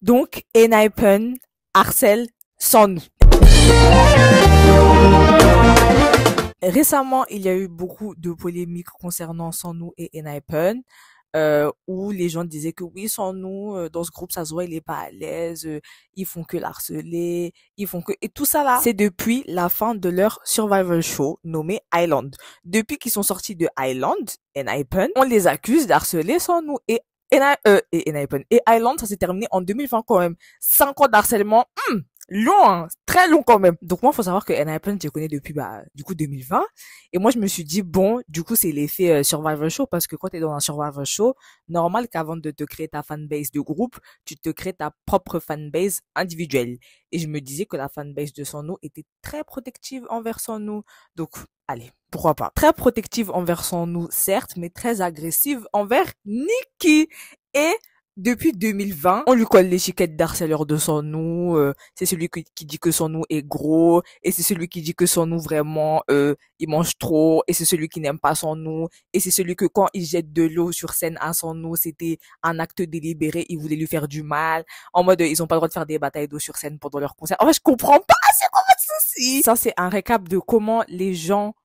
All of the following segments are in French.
Donc, Enhypen harcèle sans nous. Récemment, il y a eu beaucoup de polémiques concernant Sans nous et Enhypen, où les gens disaient que oui, Sans nous, dans ce groupe, ça se voit, il est pas à l'aise, ils font que l'harceler, ils font que... Et tout ça là, c'est depuis la fin de leur survival show nommé Island. Depuis qu'ils sont sortis de Island, Enhypen, on les accuse d'harceler Sans nous et Enhypen. Et Island, ça s'est terminé en 2020 quand même. 5 ans d'harcèlement, long, hein, très long quand même. Donc moi, faut savoir que Enhypen, je connais depuis, du coup, 2020. Et moi, je me suis dit, bon, du coup, c'est l'effet survival show, parce que quand t'es dans un survival show, normal qu'avant de te créer ta fanbase de groupe, tu te crées ta propre fanbase individuelle. Et je me disais que la fanbase de Sans nous était très protective envers Sans nous. Donc, allez, pourquoi pas. Très protective envers Sans nous, certes, mais très agressive envers Nikki. Et depuis 2020, on lui colle l'étiquette d'harceleur de Sans nous. C'est celui qui dit que Sans nous est gros, et c'est celui qui dit que Sans nous vraiment il mange trop, et c'est celui qui n'aime pas Sans nous, et c'est celui que quand il jette de l'eau sur scène à Sans nous, c'était un acte délibéré, il voulait lui faire du mal. En mode ils ont pas le droit de faire des batailles d'eau sur scène pendant leur concert. En fait, je comprends pas, c'est quoi votre souci? Ça, c'est un récap de comment les gens,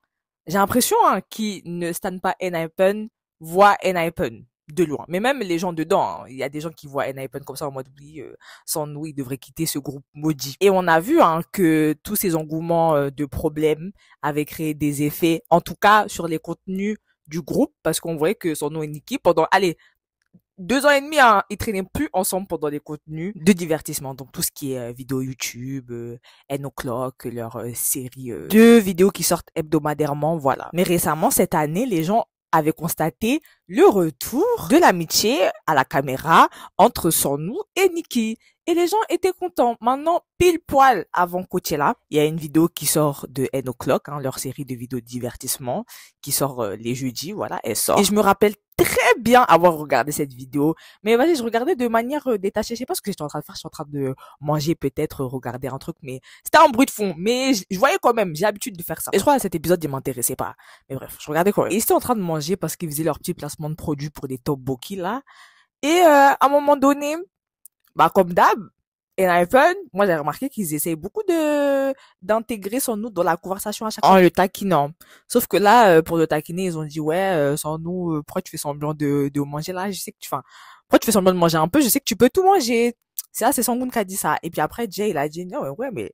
j'ai l'impression, hein, qui ne stannent pas Enhypen voient Enhypen de loin. Mais même les gens dedans, hein, il y a des gens qui voient Enhypen comme ça en mode oui, sans nous, ils devraient quitter ce groupe maudit. Et on a vu, hein, que tous ces engouements de problèmes avaient créé des effets, en tout cas sur les contenus du groupe, parce qu'on voyait que Sans nous et Nikki, pendant, allez, 2 ans et demi, hein, ils traînaient plus ensemble pendant les contenus de divertissement. Donc tout ce qui est vidéo YouTube, N O'Clock, leur série de vidéos qui sortent hebdomadairement, voilà. Mais récemment, cette année, les gens avaient constaté le retour de l'amitié à la caméra entre Sans nous et Nikki. Et les gens étaient contents. Maintenant, pile poil avant Coachella, il y a une vidéo qui sort de N O'Clock, hein, leur série de vidéos de divertissement, qui sort les jeudis, voilà, elle sort. Et je me rappelle très bien avoir regardé cette vidéo. Mais vas-y, je regardais de manière détachée. Je sais pas ce que j'étais en train de faire. Je suis en train de manger, peut-être, regarder un truc, mais c'était un bruit de fond. Mais je voyais quand même, j'ai l'habitude de faire ça. Et je crois que cet épisode, il m'intéressait pas. Mais bref, je regardais quand même. Et ils étaient en train de manger parce qu'ils faisaient leur petit placement de produits pour des tteokbokki, là. Et à un moment donné, comme d'hab, Enhypen, moi j'ai remarqué qu'ils essayent beaucoup d'intégrer Sans nous dans la conversation à chaque fois en le taquinant. Sauf que là, pour le taquiner, ils ont dit ouais, Sans nous, pourquoi tu fais semblant de manger là? Je sais que pourquoi tu fais semblant de manger un peu? Je sais que tu peux tout manger. C'est Sangoon qui a dit ça. Et puis après, Jay, il a dit non, ouais, mais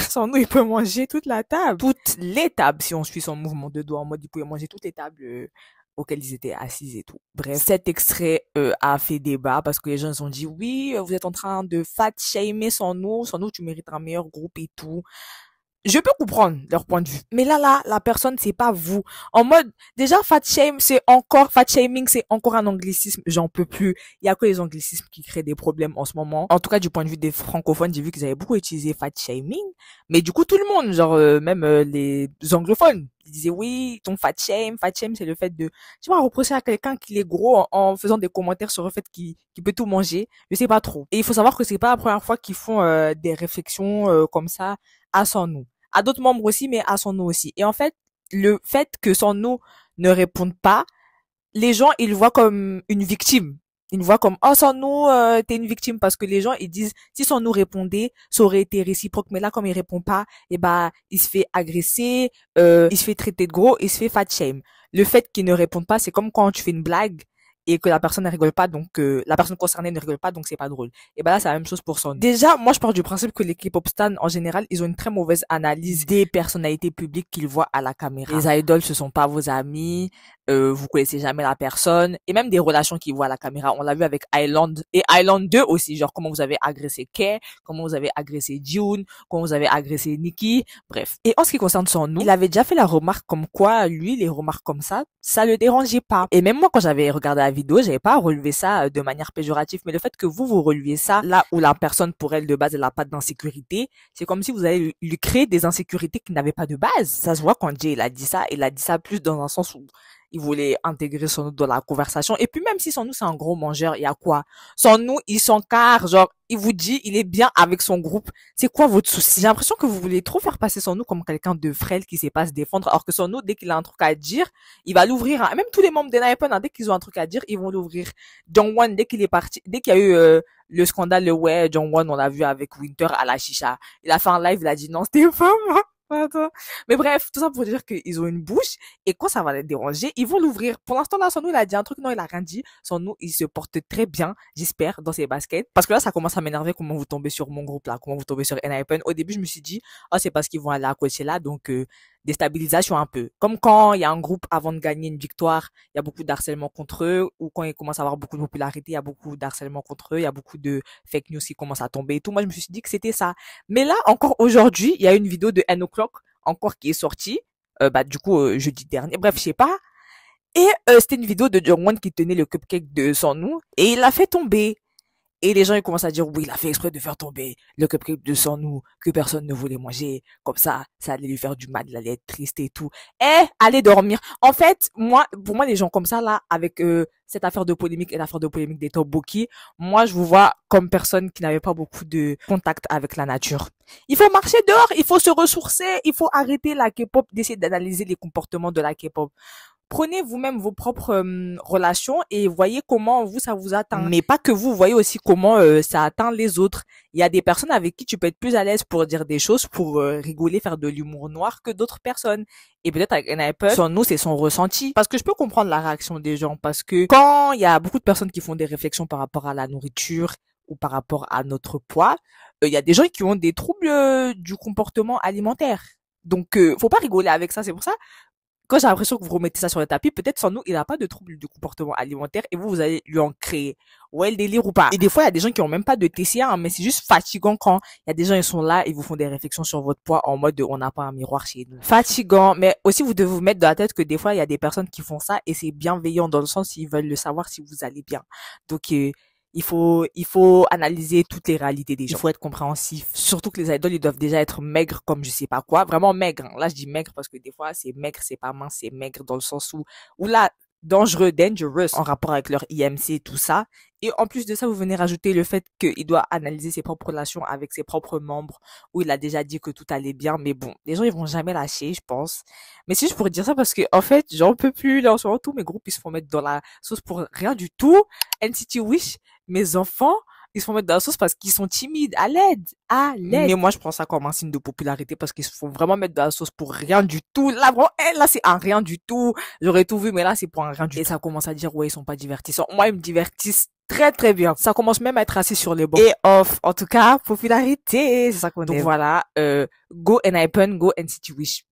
Sans nous, il peut manger toute la table. Toutes les tables, si on suit son mouvement de doigts en mode, il pouvait manger toutes les tables auxquelles ils étaient assis et tout. Bref, cet extrait a fait débat parce que les gens ont dit oui, vous êtes en train de fat shamer Sans nous, tu mérites un meilleur groupe et tout. Je peux comprendre leur point de vue. Mais là, la personne, c'est pas vous. En mode, déjà, fat shaming, c'est encore un anglicisme. J'en peux plus. Il y a que les anglicismes qui créent des problèmes en ce moment. En tout cas, du point de vue des francophones, j'ai vu qu'ils avaient beaucoup utilisé fat shaming. Mais du coup, tout le monde, genre, même les anglophones, ils disaient oui, ton fat shame, c'est le fait de, tu vois, reprocher à quelqu'un qu'il est gros en faisant des commentaires sur le fait qu'il peut tout manger. Je sais pas trop. Et il faut savoir que c'est pas la première fois qu'ils font des réflexions comme ça à Sans nous. À d'autres membres aussi, mais à Sans nous aussi. Et en fait, le fait que Sans nous ne répondent pas, les gens, ils le voient comme une victime. Ils le voient comme, oh, Sans nous, t'es une victime, parce que les gens, ils disent, si Sans nous répondait, ça aurait été réciproque. Mais là, comme il répond pas, il se fait agresser, il se fait traiter de gros, il se fait fat shame. Le fait qu'il ne réponde pas, c'est comme quand tu fais une blague et que la personne ne rigole pas, donc la personne concernée ne rigole pas, donc c'est pas drôle. Et là, c'est la même chose pour Son. Déjà, moi, je pars du principe que les K-pop stars, en général, ils ont une très mauvaise analyse des personnalités publiques qu'ils voient à la caméra. Les idoles, ce sont pas vos amis, vous connaissez jamais la personne, et même des relations qu'ils voient à la caméra. On l'a vu avec Island et Island 2 aussi, genre comment vous avez agressé Kay, comment vous avez agressé June, comment vous avez agressé Nikki, bref. Et en ce qui concerne Son nous, il avait déjà fait la remarque comme quoi, lui, les remarques comme ça le dérangeait pas. Et même moi, quand j'avais regardé la vidéo, j'avais pas relevé ça de manière péjorative, mais le fait que vous releviez ça là où la personne, pour elle, de base, elle a pas d'insécurité, c'est comme si vous allez lui créer des insécurités qui n'avaient pas de base. Ça se voit quand Jay, il a dit ça plus dans un sens où ils voulaient intégrer Son Nous dans la conversation. Et puis même si Son Nous c'est un gros mangeur, il y a quoi? Son Nous, il s'encarre, genre, il vous dit, il est bien avec son groupe. C'est quoi votre souci? J'ai l'impression que vous voulez trop faire passer Son Nous comme quelqu'un de frêle qui sait pas se défendre, alors que Son Nous, dès qu'il a un truc à dire, il va l'ouvrir. Hein. Même tous les membres de Naipen, hein, dès qu'ils ont un truc à dire, ils vont l'ouvrir. Jongwon, dès qu'il est parti, dès qu'il y a eu le scandale, ouais, Jongwon, on l'a vu avec Winter à la chicha. Il a fait un live, il a dit non, c'était pas moi. Attends. Mais bref, tout ça pour dire qu'ils ont une bouche et quand ça va les déranger, ils vont l'ouvrir. Pour l'instant, là, Son Nous, il a dit un truc, non, il a rien dit. Son Nous, il se porte très bien, j'espère, dans ses baskets. Parce que là, ça commence à m'énerver comment vous tombez sur mon groupe, là, comment vous tombez sur Enhypen. Au début, je me suis dit, oh, c'est parce qu'ils vont aller à Coachella, donc, déstabilisation un peu. Comme quand il y a un groupe avant de gagner une victoire, il y a beaucoup d'harcèlement contre eux, ou quand ils commencent à avoir beaucoup de popularité, il y a beaucoup d'harcèlement contre eux, il y a beaucoup de fake news qui commencent à tomber et tout. Moi, je me suis dit que c'était ça. Mais là, encore aujourd'hui, il y a une vidéo de N O'Clock, encore qui est sortie, du coup, jeudi dernier. Bref, je sais pas. Et c'était une vidéo de Jongwon qui tenait le cupcake de Son Nous, et il l'a fait tomber. Et les gens, ils commencent à dire, oui, il a fait exprès de faire tomber le cupcake de Son Nous, que personne ne voulait manger. Comme ça allait lui faire du mal, il allait être triste et tout. Eh, allez dormir. En fait, moi, pour moi, les gens comme ça, là, avec cette affaire de polémique et l'affaire de polémique des tteokbokki, moi, je vous vois comme personne qui n'avait pas beaucoup de contact avec la nature. Il faut marcher dehors, il faut se ressourcer, il faut arrêter la K-pop, d'essayer d'analyser les comportements de la K-pop. Prenez vous-même vos propres relations et voyez comment vous ça vous atteint. Mais pas que vous, voyez aussi comment ça atteint les autres. Il y a des personnes avec qui tu peux être plus à l'aise pour dire des choses, pour rigoler, faire de l'humour noir que d'autres personnes. Et peut-être avec Enhypen, Son Nous, c'est son ressenti. Parce que je peux comprendre la réaction des gens. Parce que quand il y a beaucoup de personnes qui font des réflexions par rapport à la nourriture ou par rapport à notre poids, il y a des gens qui ont des troubles du comportement alimentaire. Donc, faut pas rigoler avec ça. C'est pour ça quand j'ai l'impression que vous remettez ça sur le tapis, peut-être Son Nous, il a pas de trouble du comportement alimentaire et vous allez lui en créer. Ouais, le délire ou pas. Et des fois, il y a des gens qui ont même pas de TCA, hein, mais c'est juste fatigant quand il y a des gens, ils sont là, ils vous font des réflexions sur votre poids en mode on n'a pas un miroir chez nous. Fatigant, mais aussi vous devez vous mettre dans la tête que des fois, il y a des personnes qui font ça et c'est bienveillant dans le sens ils veulent le savoir si vous allez bien. Donc, il faut analyser toutes les réalités des gens. Il faut être compréhensif. Surtout que les idoles, ils doivent déjà être maigres comme je sais pas quoi. Vraiment maigres. Hein. Là, je dis maigre parce que des fois, c'est maigre, c'est pas mince, c'est maigre dans le sens où là, dangereux, dangerous, en rapport avec leur IMC, tout ça. Et en plus de ça, vous venez rajouter le fait qu'il doit analyser ses propres relations avec ses propres membres, où il a déjà dit que tout allait bien. Mais bon, les gens, ils vont jamais lâcher, je pense. Mais c'est juste pour dire ça parce que, en fait, j'en peux plus. Là, en ce moment, tous mes groupes, ils se font mettre dans la sauce pour rien du tout. NCT Wish, mes enfants, ils se font mettre dans la sauce parce qu'ils sont timides. À l'aide. À l'aide. Mais moi, je prends ça comme un signe de popularité parce qu'ils se font vraiment mettre dans la sauce pour rien du tout. Là, vraiment, là, c'est un rien du tout. J'aurais tout vu, mais là, c'est pour un rien du tout. Et ça commence à dire, ouais, ils sont pas divertissants. Moi, ils me divertissent très, très bien. Ça commence même à être assis sur les bancs. Et off. En tout cas, popularité. C'est ça qu'on est. Donc voilà, go Enhypen, go NCT Wish.